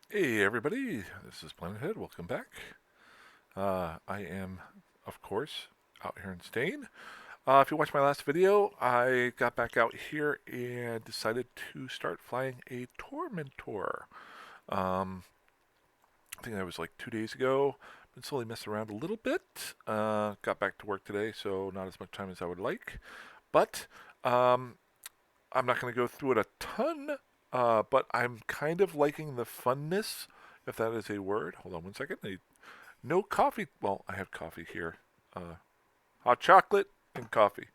Hey everybody, this is Planethead. Welcome back. I am, of course, out here in Stain. If you watched my last video, I got back out here and decided to start flying a Tormentor. Um, I think that was like 2 days ago. Been slowly messing around a little bit. Got back to work today, so not as much time as I would like. But um, I'm not going to go through it a ton, but I'm kind of liking the funness, if that is a word. Hold on one second. No coffee. Well, I have coffee here. Hot chocolate and coffee.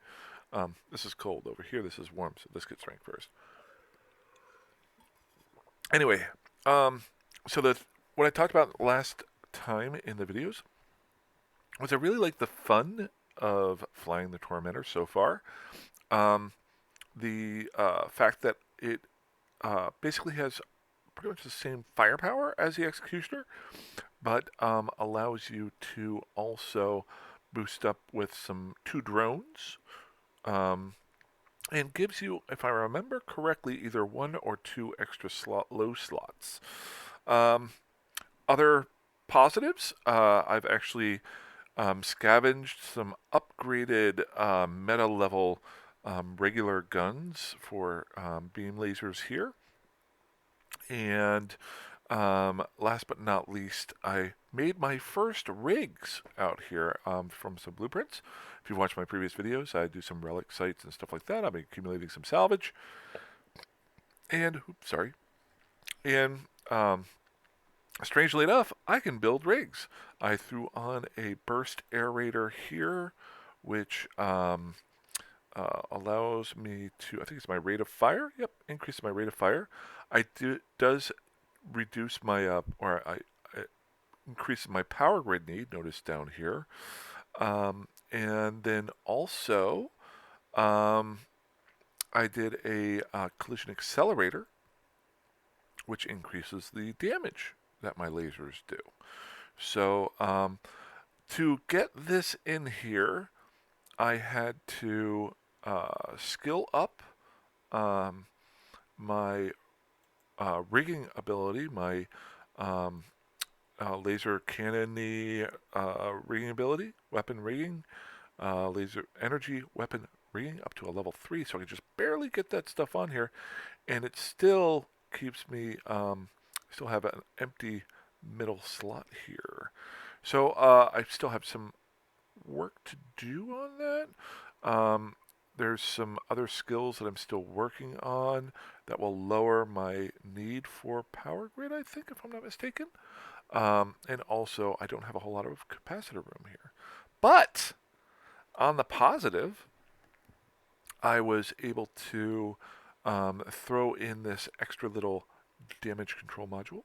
This is cold over here. This is warm, so this gets drank first. Anyway, um, so what I talked about last time in the videos was I really like the fun of flying the Tormentor so far. Um, the fact that it basically has pretty much the same firepower as the Executioner, but allows you to also boost up with some two drones, um, and gives you, if I remember correctly, either one or two extra low slots. Um, Other positives, I've actually scavenged some upgraded meta level regular guns for beam lasers here. And last but not least, I made my first rigs out here from some blueprints. If you've watched my previous videos, I do some relic sites and stuff like that. I've been accumulating some salvage. And, oops, sorry. And strangely enough, I can build rigs. I threw on a burst aerator here, which allows me to, I think it's my rate of fire. Yep, increases my rate of fire. Does reduce my, I increases my power grid need. Notice down here. And then also, um, I did a collision accelerator, which increases the damage that my lasers do. So to get this in here, I had to skill up um, my rigging ability, my um, laser cannon rigging ability, weapon rigging, laser energy weapon rigging up to a level 3, so I can just barely get that stuff on here, and it still keeps me, I still have an empty middle slot here. So I still have some work to do on that. There's some other skills that I'm still working on that will lower my need for power grid, I think, if I'm not mistaken. And also, I don't have a whole lot of capacitor room here. But on the positive, I was able to throw in this extra little damage control module.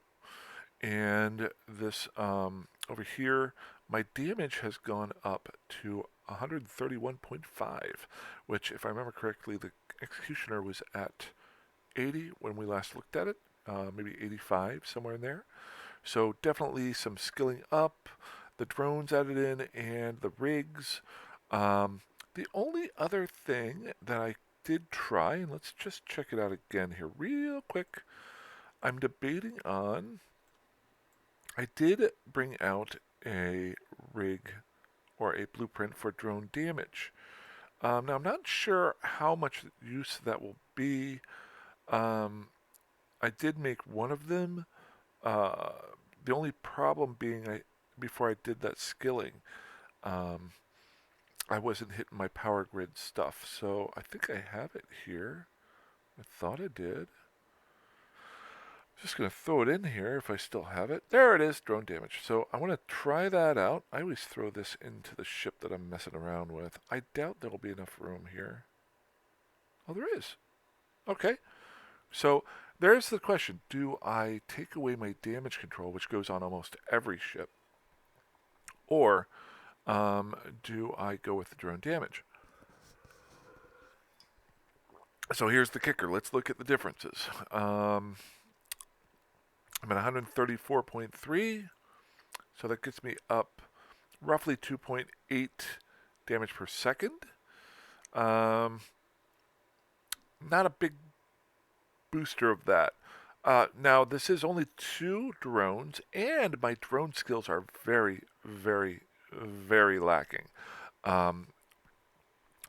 And this over here, my damage has gone up to 131.5, which, if I remember correctly, the Executioner was at 80 when we last looked at it, maybe 85, somewhere in there. So definitely some skilling up, the drones added in, and the rigs. The only other thing that I did try, and let's just check it out again here real quick. I'm debating on. I did bring out a rig or a blueprint for drone damage. Now I'm not sure how much use that will be. Um, I did make one of them. Uh, the only problem being, before I did that skilling, um, I wasn't hitting my power grid stuff. So I think I have it here. I thought I did. Just going to throw it in here if I still have it. There it is, drone damage. So I want to try that out. I always throw this into the ship that I'm messing around with. I doubt there will be enough room here. Oh, there is. Okay. So there's the question. Do I take away my damage control, which goes on almost every ship, or do I go with the drone damage? So here's the kicker. Let's look at the differences. I'm at 134.3, so that gets me up roughly 2.8 damage per second. Not a big booster of that. Now, this is only 2 drones, and my drone skills are very, very, very lacking. Um,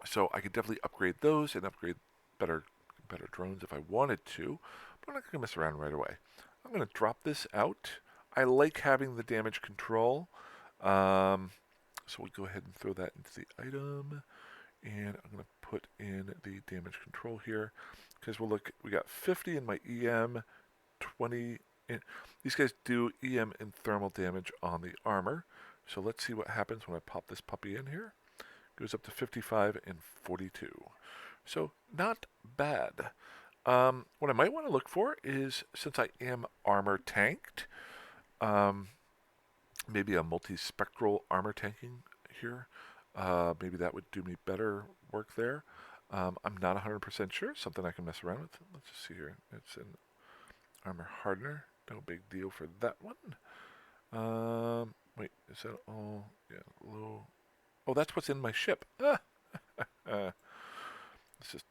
so I could definitely upgrade those and upgrade better, better drones if I wanted to. But I'm not going to mess around right away. I'm going to drop this out. I like having the damage control. Um, so we'll go ahead and throw that into the item. And I'm going to put in the damage control here. Because we'll look, we got 50 in my EM, 20 in, these guys do EM and thermal damage on the armor. So let's see what happens when I pop this puppy in here. Goes up to 55 and 42. So not bad. What I might want to look for is, since I am armor tanked, um, maybe a multi-spectral armor tanking here. Maybe that would do me better work there. I'm not 100% sure. Something I can mess around with. Let's just see here. It's an armor hardener. No big deal for that one. Wait, is that all? Yeah, low. Oh, that's what's in my ship. It's just,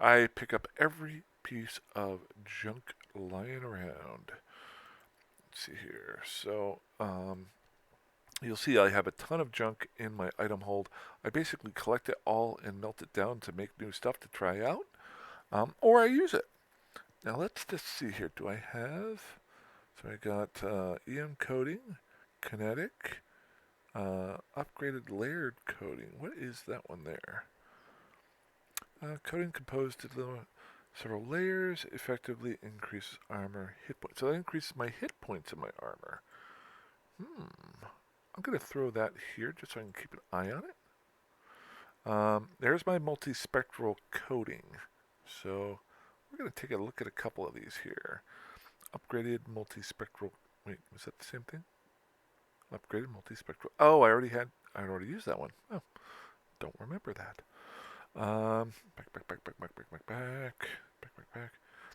I pick up every piece of junk lying around. Let's see here. So, you'll see I have a ton of junk in my item hold. I basically collect it all and melt it down to make new stuff to try out, or I use it. Now let's just see here. Do I have? So I got EM coating, kinetic, upgraded layered coating. What is that one there? Coating composed of several layers effectively increases armor hit points. So that increases my hit points in my armor. I'm going to throw that here just so I can keep an eye on it. There's my multispectral coating. So we're going to take a look at a couple of these here. Upgraded multispectral. Wait, was that the same thing? Upgraded multispectral. Oh, I already used that one. Oh, don't remember that. Back.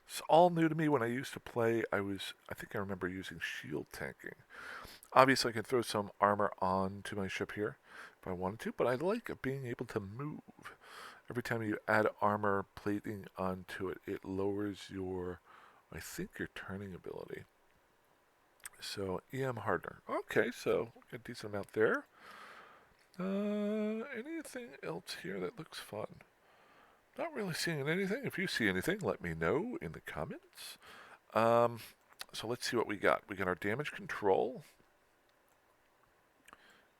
It's all new to me. When I used to play, I think I remember using shield tanking. Obviously, I can throw some armor onto my ship here if I wanted to, but I like being able to move. Every time you add armor plating onto it, it lowers your, I think, your turning ability. So, EM hardener. Okay, so a decent amount there. Anything else here that looks fun? Not really seeing anything. If you see anything, let me know in the comments. So let's see what we got. We got our damage control.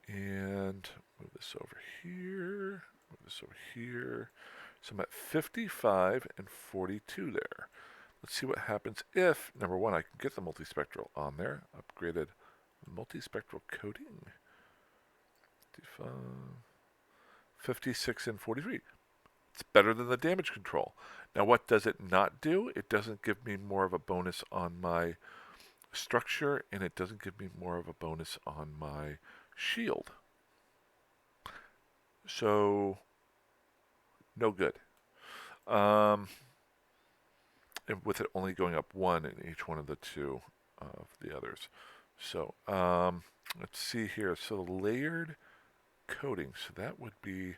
And move this over here. Move this over here. So I'm at 55 and 42 there. Let's see what happens if, number one, I can get the multispectral on there. Upgraded multispectral coating. 55, 56 and 43. It's better than the damage control. Now, what does it not do? It doesn't give me more of a bonus on my structure, and it doesn't give me more of a bonus on my shield. So, no good. And with it only going up 1 in each one of the 2 of the others. So, let's see here. So, layered coating. So, that would be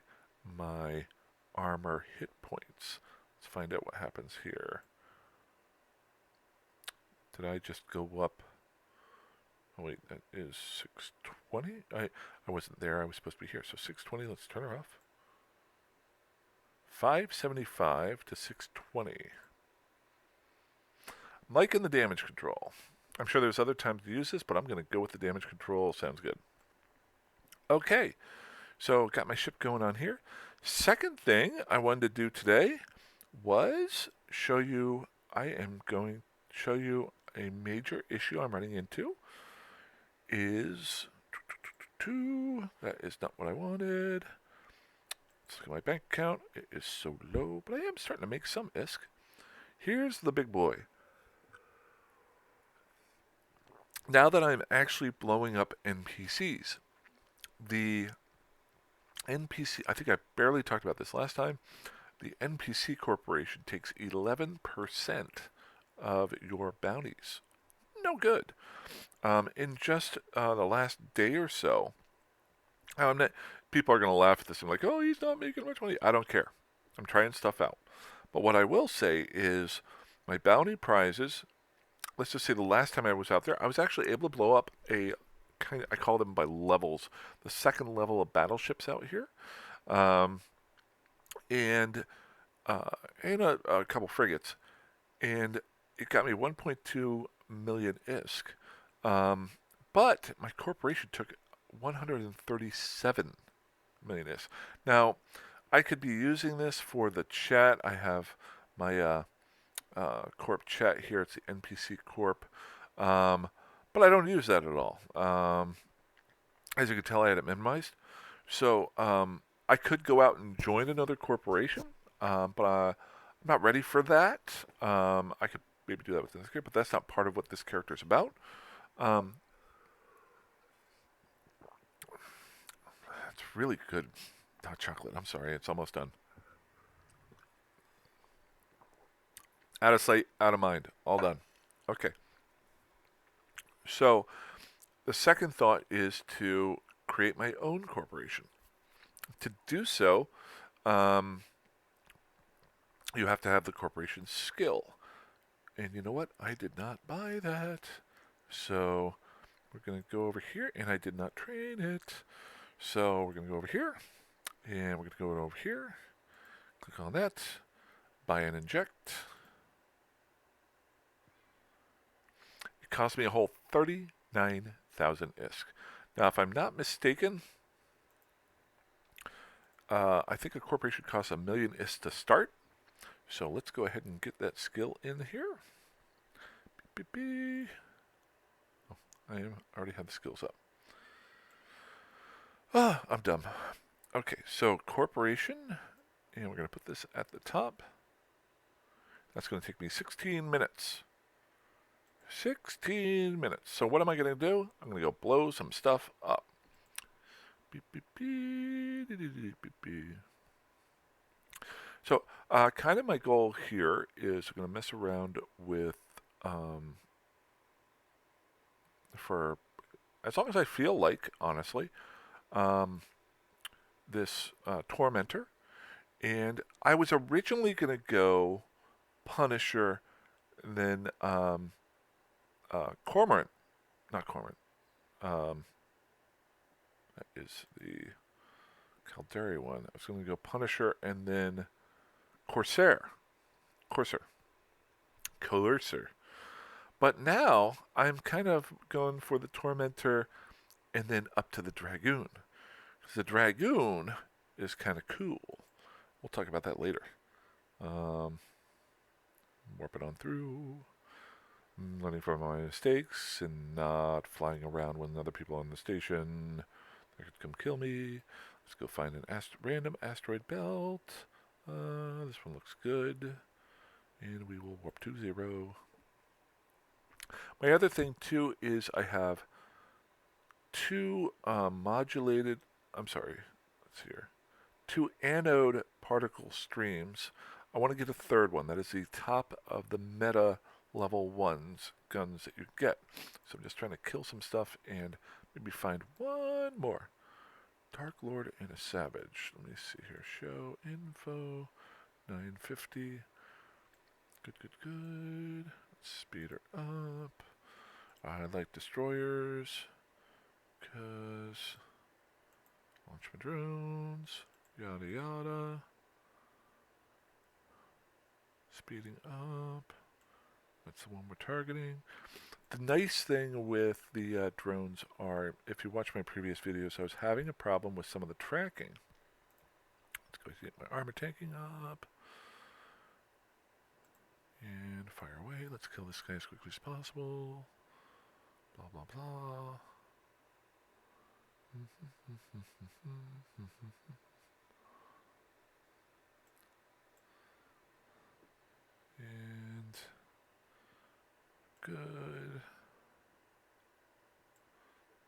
my armor hit points. Let's find out what happens here. Did I just go up? Oh wait, that is 620? I wasn't there, I was supposed to be here. So 620, let's turn her off. 575 to 620. I'm liking the damage control. I'm sure there's other times to use this, but I'm going to go with the damage control. Sounds good. Okay, so got my ship going on here. Second thing I wanted to do today was show you, I am going to show you a major issue I'm running into. Is, that is not what I wanted. Let's look at my bank account. It is so low, but I am starting to make some ISK. Here's the big boy. Now that I'm actually blowing up NPCs, the NPC, I think I barely talked about this last time, the NPC corporation takes 11% of your bounties. No good. In just the last day or so, people are going to laugh at this. I'm like, oh, he's not making much money. I don't care. I'm trying stuff out. But what I will say is my bounty prizes let's just say the last time I was out there, I was actually able to blow up a kind of, I call them by levels, the second level of battleships out here, um, and uh, and a couple frigates, and it got me 1.2 million ISK. Um, but my corporation took 137 million ISK. Now, I could be using this for the chat. I have my corp chat here. It's the NPC corp. Um, but I don't use that at all. As you can tell, I had it minimized. So I could go out and join another corporation, but I'm not ready for that. I could maybe do that with this character, but that's not part of what this character is about. Um, it's really good hot chocolate. I'm sorry, it's almost done. Out of sight, out of mind. All done. Okay. So the second thought is to create my own corporation. To do so, um, you have to have the corporation skill. And you know what? I did not buy that. So we're going to go over here, and I did not train it. So we're going to go over here, and we're going to go over here. Click on that. Buy and inject. It cost me a whole 39,000 ISK. Now, if I'm not mistaken, I think a corporation costs 1,000,000 ISK to start. So let's go ahead and get that skill in here. Beep, beep, beep. Oh, I already have the skills up. Ah, I'm dumb. Okay, so corporation, and we're going to put this at the top. That's going to take me 16 minutes. 16 minutes. So what am I going to do? I'm going to go blow some stuff up. Beep, beep, beep, beep, beep, beep. So kind of my goal here is I'm going to mess around with, for as long as I feel like, honestly, this Tormentor. And I was originally going to go Punisher, and then Cormorant. Not Cormorant. That is the Caldari one. I was going to go Punisher and then Corsair. Coercer. But now I'm kind of going for the Tormentor and then up to the Dragoon. Because the Dragoon is kind of cool. We'll talk about that later. Warp it on through. Learning from my mistakes and not flying around when other people are on the station. They could come kill me. Let's go find an random asteroid belt. This one looks good. And we will warp to 0. My other thing, too, is I have 2 modulated... I'm sorry. Let's see here. 2 anode particle streams. I want to get a third one. That is the top of the meta level 1's guns that you get. So I'm just trying to kill some stuff and maybe find one more. Dark Lord and a Savage. Let me see here. Show info. 950. Good. Let's speed her up. I like destroyers. Because launch my drones. Yada yada. Speeding up. That's the one we're targeting. The nice thing with the drones are, if you watch my previous videos, I was having a problem with some of the tracking. Let's go get my armor tanking up. And fire away. Let's kill this guy as quickly as possible. Blah, blah, blah. And good.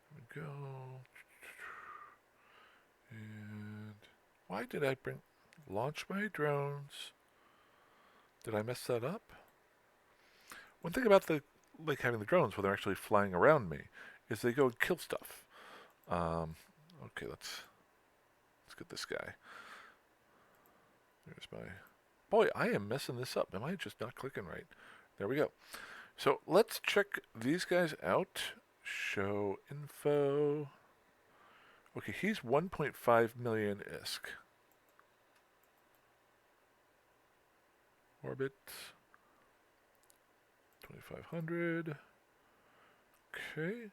There we go. And why did I launch my drones? Did I mess that up? One thing about having the drones when they're actually flying around me is they go and kill stuff. Okay, let's get this guy. There's my... Boy, I am messing this up. Am I just not clicking right? There we go. So let's check these guys out. Show info. Okay, he's 1.5 million ISK. Orbit. 2500. Okay.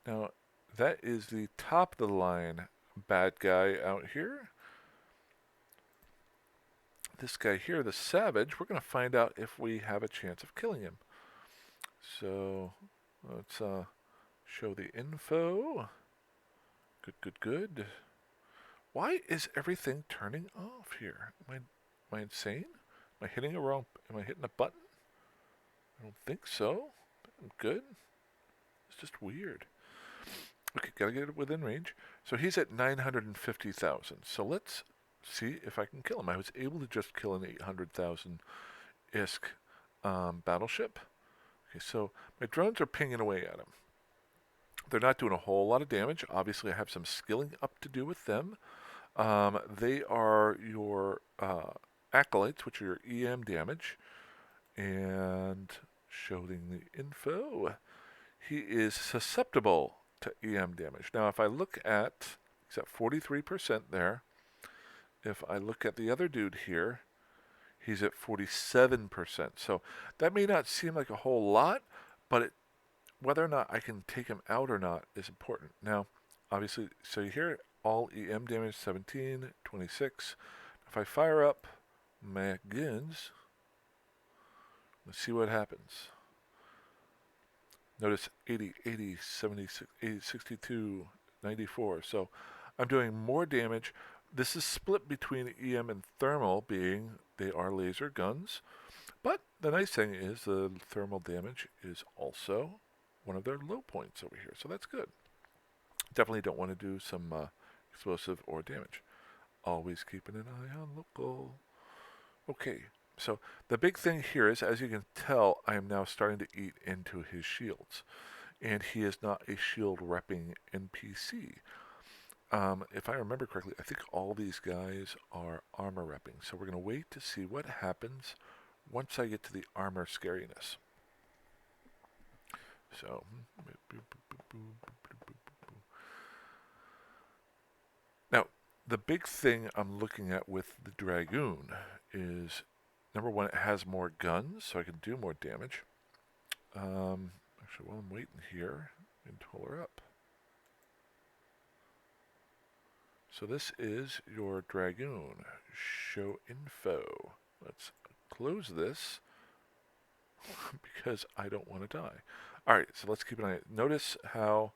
Now, that is the top of the line bad guy out here. This guy here, the Savage, we're going to find out if we have a chance of killing him. So, let's show the info. Good. Why is everything turning off here? Am I insane? Am I hitting am I hitting a button? I don't think so. I'm good. It's just weird. Okay, gotta get it within range. So he's at 950,000. So let's see if I can kill him. I was able to just kill an 800,000 ISK battleship. Okay, so my drones are pinging away at him. They're not doing a whole lot of damage. Obviously, I have some skilling up to do with them. They are your acolytes, which are your EM damage. And showing the info, he is susceptible to EM damage. Now, if I look at, he's at 43% there. If I look at the other dude here, he's at 47%. So that may not seem like a whole lot, but whether or not I can take him out or not is important. Now, obviously, so you hear all EM damage, 17, 26. If I fire up my guns, let's see what happens. Notice 80, 80, 76, 80, 62, 94. So I'm doing more damage. This is split between EM and thermal, being they are laser guns. But the nice thing is the thermal damage is also one of their low points over here. So that's good. Definitely don't want to do some explosive or damage. Always keeping an eye on local. Okay, so the big thing here is, as you can tell, I am now starting to eat into his shields. And he is not a shield repping NPC. If I remember correctly, I think all these guys are armor repping. So we're going to wait to see what happens once I get to the armor scariness. So, now, the big thing I'm looking at with the Dragoon is, number one, it has more guns, so I can do more damage. Actually, while I'm waiting here, I can pull her up. So this is your Dragoon. Show info. Let's close this because I don't want to die. Alright, so let's keep an eye. Notice how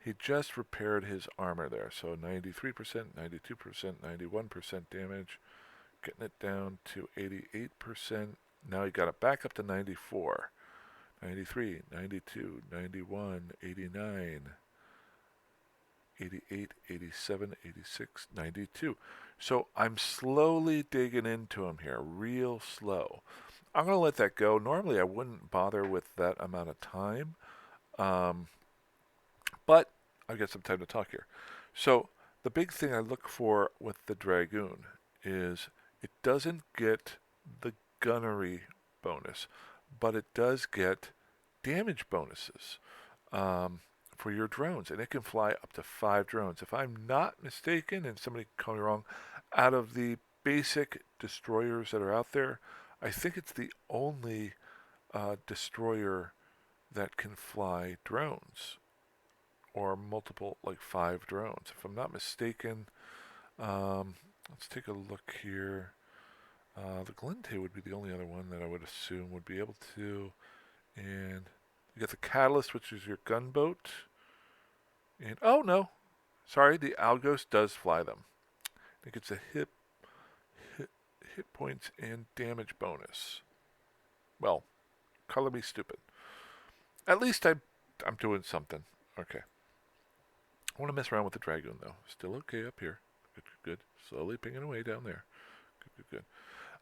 he just repaired his armor there. So 93%, 92%, 91% damage. Getting it down to 88%. Now he got it back up to 94. 93, 92, 91, 89, 88, 87, 86, 92. So I'm slowly digging into him here, real slow. I'm going to let that go. Normally I wouldn't bother with that amount of time, but I've got some time to talk here. So the big thing I look for with the Dragoon is it doesn't get the gunnery bonus, but it does get damage bonuses for your drones, and it can fly up to 5 drones. If I'm not mistaken, and somebody can call me wrong, out of the basic destroyers that are out there, I think it's the only destroyer that can fly drones, or multiple, like 5 drones. If I'm not mistaken, let's take a look here. The Glente would be the only other one that I would assume would be able to. And you got the Catalyst, which is your gunboat. And, oh no, sorry, the Algos does fly them. I think it's a hit points and damage bonus. Well, color me stupid. At least I'm doing something. Okay. I want to mess around with the Dragoon, though. Still okay up here. Good. Slowly pinging away down there. Good.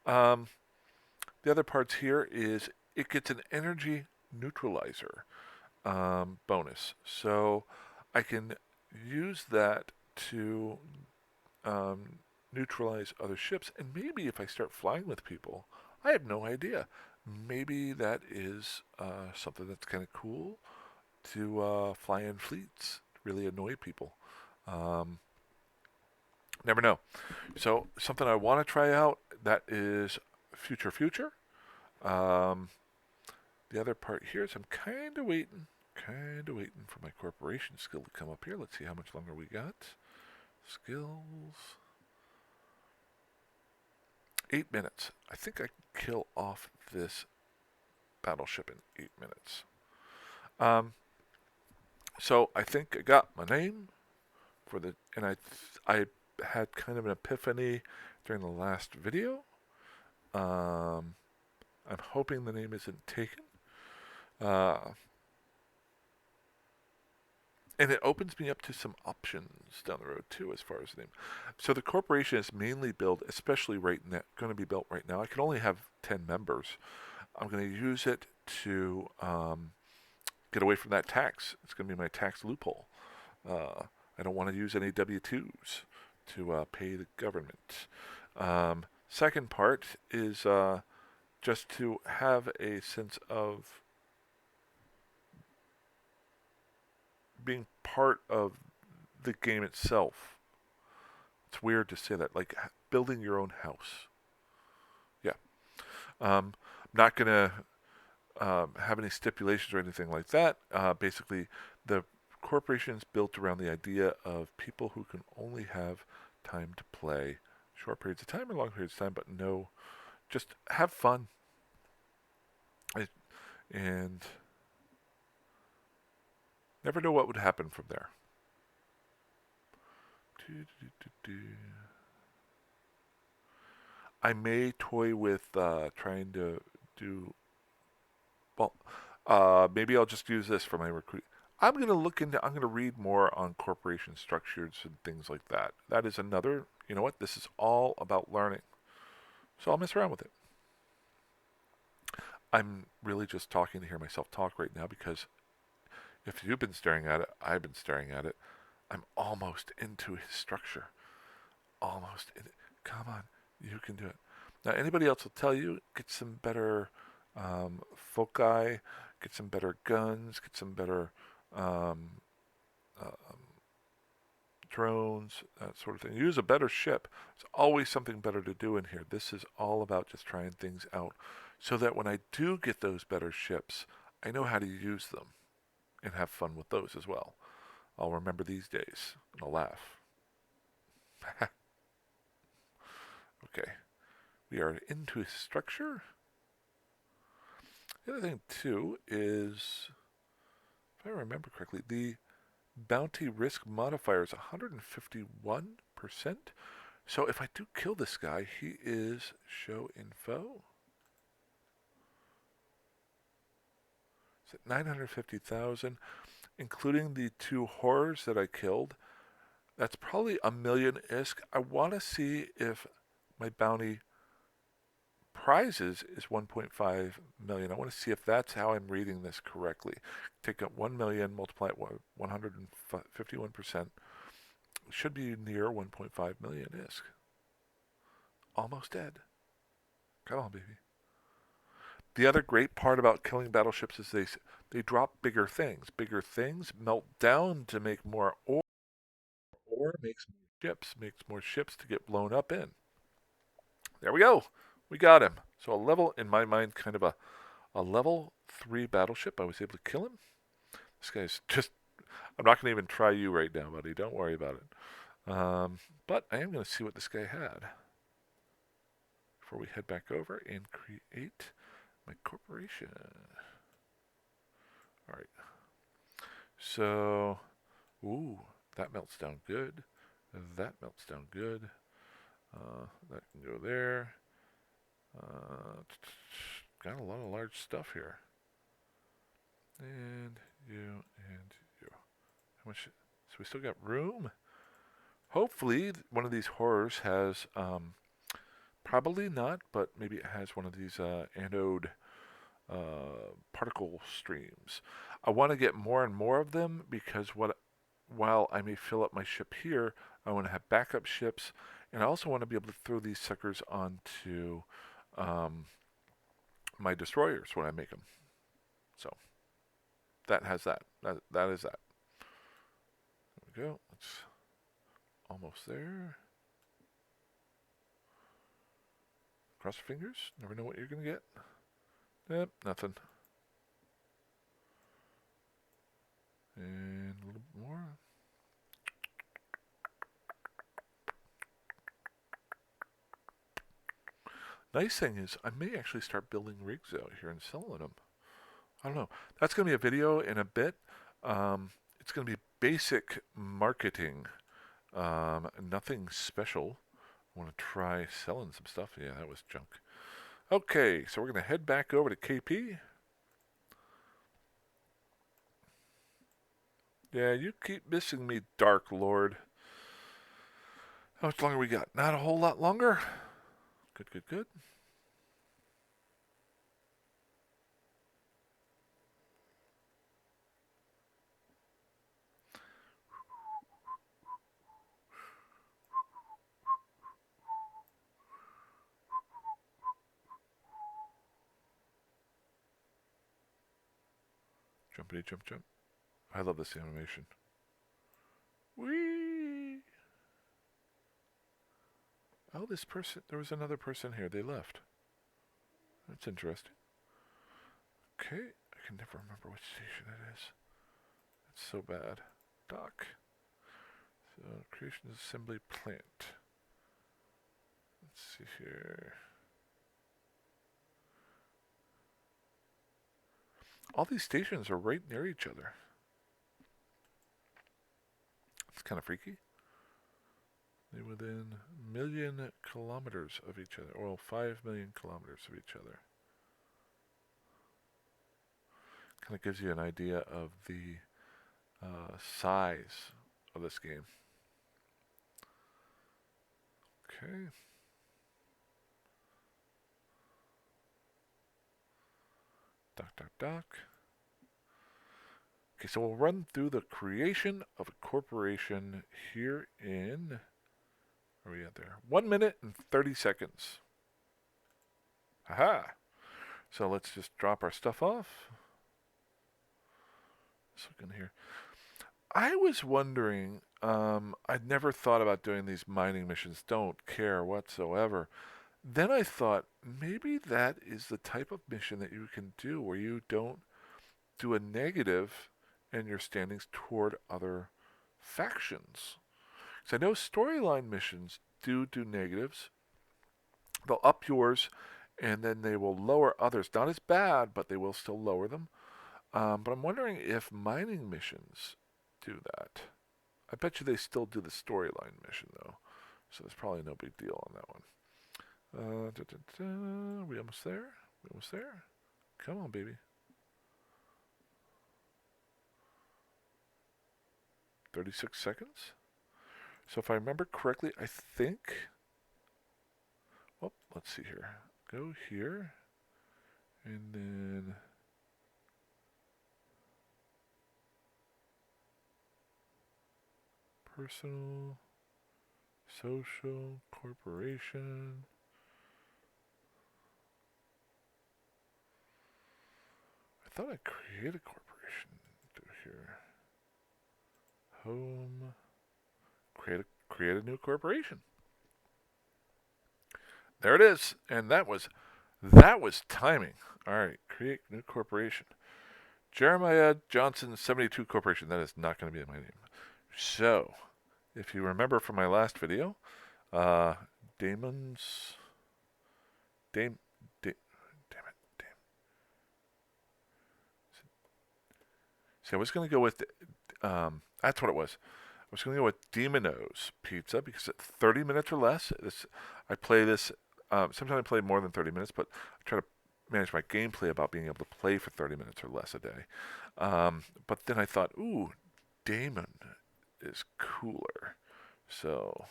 The other parts here is it gets an energy neutralizer bonus. So I can use that to neutralize other ships. And maybe if I start flying with people, I have no idea. maybe that is something that's kind of cool to fly in fleets, really annoy people. Um, Never know. So something I want to try out that is future. Um, the other part here is I'm kind of waiting for my corporation skill to come up here. Let's see how much longer we got. Skills. 8 minutes. I think I can kill off this battleship in 8 minutes. Um, so I think I got my name for the, and I had kind of an epiphany during the last video. Um, I'm hoping the name isn't taken. Uh, and it opens me up to some options down the road too, as far as the name. So the corporation is mainly built, especially right now, going to be built right now. I can only have 10 members. I'm going to use it to get away from that tax. It's going to be my tax loophole. I don't want to use any W-2s to pay the government. Second part is just to have a sense of being part of the game itself. It's weird to say that, like building your own house. Yeah. Not going to have any stipulations or anything like that. Basically, the corporation is built around the idea of people who can only have time to play short periods of time or long periods of time, but no, just have fun. And never know what would happen from there. I may toy with trying to do. Well, maybe I'll just use this for my recruit. I'm going to look into. I'm going to read more on corporation structures and things like that. That is another. You know what? This is all about learning. So I'll mess around with it. I'm really just talking to hear myself talk right now because if you've been staring at it, I've been staring at it. I'm almost into his structure. Almost in it. Come on, you can do it. Now, anybody else will tell you get some better foci, get some better guns, get some better um, uh, drones, that sort of thing. Use a better ship. There's always something better to do in here. This is all about just trying things out so that when I do get those better ships, I know how to use them and have fun with those as well. I'll remember these days and I'll laugh. Okay, we are into a structure. The other thing too is, if I remember correctly, the bounty risk modifier is 151%. So if I do kill this guy, he is show info. Is it 950,000, including the 2 horrors that I killed? That's probably a million ISK. I want to see if my bounty prizes is 1.5 million. I want to see if that's how I'm reading this correctly. Take up 1 million, multiply it 151%. Should be near 1.5 million ISK. Almost dead. Come on, baby. The other great part about killing battleships is they drop bigger things. Bigger things melt down to make more ore. Ore makes more ships to get blown up in. There we go. We got him. So a level, in my mind, kind of a level 3 battleship. I was able to kill him. This guy's just, I'm not going to even try you right now, buddy. Don't worry about it. But I am going to see what this guy had before we head back over and create my corporation. All right. So, ooh, that melts down good. That melts down good. That can go there. Got a lot of large stuff here. And you. How much? So we still got room. Hopefully, one of these horrors has, probably not, but maybe it has one of these anode particle streams. I want to get more and more of them because while I may fill up my ship here, I want to have backup ships, and I also want to be able to throw these suckers onto my destroyers when I make them. So that has that. That is that. There we go. It's almost there. Cross your fingers. Never know what you're going to get. Yep, nothing. And a little bit more. Nice thing is, I may actually start building rigs out here and selling them. I don't know. That's going to be a video in a bit. It's going to be basic marketing. Nothing special. I want to try selling some stuff. Yeah, that was junk. Okay, so we're going to head back over to KP. Yeah, you keep missing me, Dark Lord. How much longer we got? Not a whole lot longer. Good, good, good. Jumpity jump jump. I love this animation. Whee! Oh, this person. There was another person here. They left. That's interesting. Okay. I can never remember which station it is. It's so bad. Dock. So, creation assembly plant. Let's see here. All these stations are right near each other. It's kind of freaky. They're within a million kilometers of each other. Well, 5 million kilometers of each other. Kind of gives you an idea of the size of this game. Okay. Dock. Okay, so we'll run through the creation of a corporation here in... Where are we at there? 1 minute and 30 seconds. Aha! So let's just drop our stuff off. Let's look in here. I was wondering, I'd never thought about doing these mining missions. Don't care whatsoever. Then I thought, maybe that is the type of mission that you can do where you don't do a negative and you're standing toward other factions. Because I know storyline missions do negatives. They'll up yours and then they will lower others. Not as bad, but they will still lower them. But I'm wondering if mining missions do that. I bet you they still do the storyline mission, though. So there's probably no big deal on that one. Are we almost there? We almost there? Come on, baby. 36 seconds? So if I remember correctly, I think... Well, let's see here. Go here. And then... Personal, social, corporation. I thought I created a corporation through here. Home. Create a new corporation. There it is. And that was timing. All right, create new corporation. Jeremiah Johnson 72 Corporation. That is not going to be my name. So, if you remember from my last video, Damon's... Damn it. See, I was going to go with... that's what it was. I was going to go with Domino's Pizza because at 30 minutes or less, I play this... sometimes I play more than 30 minutes, but I try to manage my gameplay about being able to play for 30 minutes or less a day. But then I thought, ooh, Damon is cooler. So,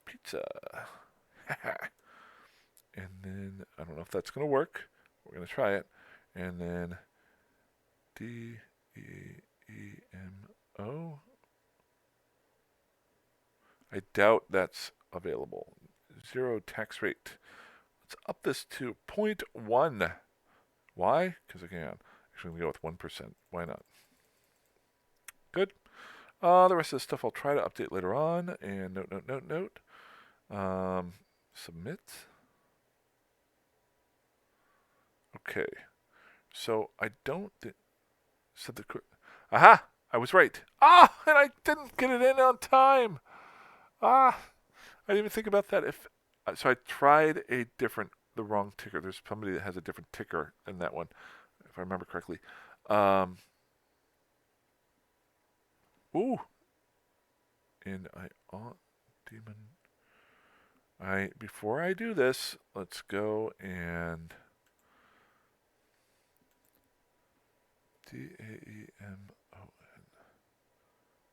pizza. And then, I don't know if that's going to work. We're going to try it. And then, DEEMO. I doubt that's available. 0 tax rate. let's up this to 0.1. Why? Because again, actually I'm going to go with 1%. Why not? Good. The rest of the stuff I'll try to update later on. And note. Submit. Okay. So I don't think. So the. Aha! I was right. Ah! And I didn't get it in on time. Ah! I didn't even think about that. So I tried the wrong ticker. There's somebody that has a different ticker than that one, if I remember correctly. Ooh. And before I do this, let's go and DAEMON.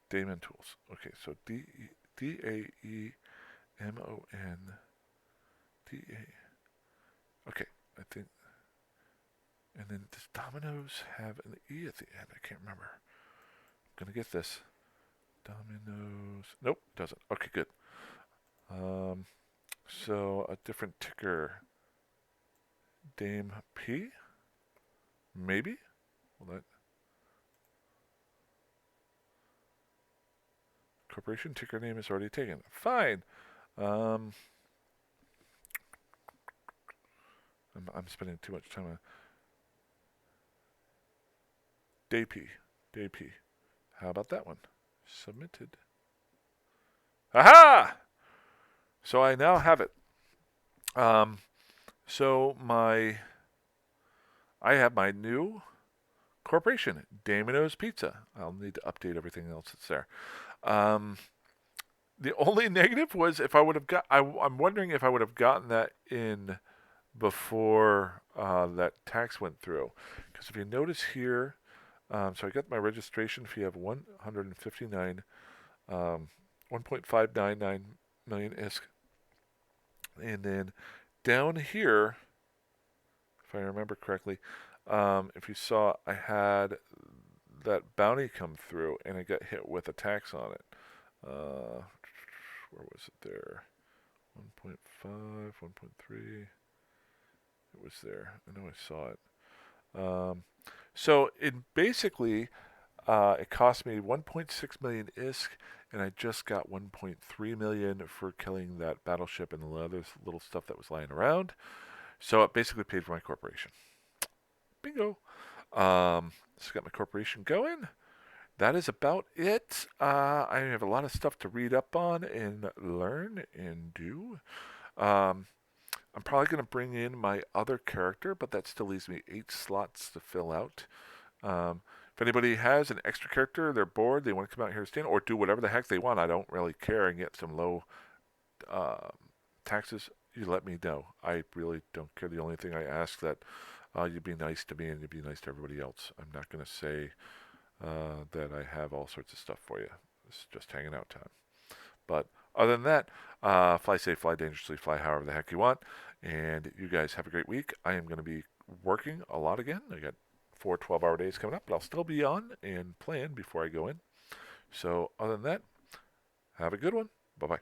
Daemon tools. Okay, so DAEMON. Okay, I think. And then does Dominoes have an E at the end? I can't remember. I'm gonna get this. Dominoes. Nope, doesn't. Okay, good. So a different ticker. Dame P? Maybe? Well, that corporation ticker name is already taken. Fine. I'm spending too much time on DayP. How about that one? Submitted. Aha! So I now have it. I have my new corporation, Domino's Pizza. I'll need to update everything else that's there. The only negative was if I would have I'm wondering if I would have gotten that in before that tax went through. Because if you notice here, so I got my registration fee of 159, 1.599 million ISK. And then down here, if I remember correctly, if you saw, I had that bounty come through and I got hit with a tax on it. Where was it there? 1.5, 1.3. It was there. I know I saw it. So it basically, it cost me 1.6 million ISK, and I just got 1.3 million for killing that battleship and the other little stuff that was lying around. So it basically paid for my corporation. Bingo. So got my corporation going. That is about it. I have a lot of stuff to read up on and learn and do. I'm probably going to bring in my other character, but that still leaves me 8 slots to fill out. If anybody has an extra character, they're bored, they want to come out here and stand, or do whatever the heck they want, I don't really care, and get some low taxes, you let me know. I really don't care. The only thing I ask that you be nice to me and you be nice to everybody else. I'm not going to say that I have all sorts of stuff for you. It's just hanging out time. But other than that, fly safe, fly dangerously, fly however the heck you want. And you guys have a great week. I am going to be working a lot again. I got 4 12-hour days coming up, but I'll still be on and playing before I go in. So other than that, have a good one. Bye-bye.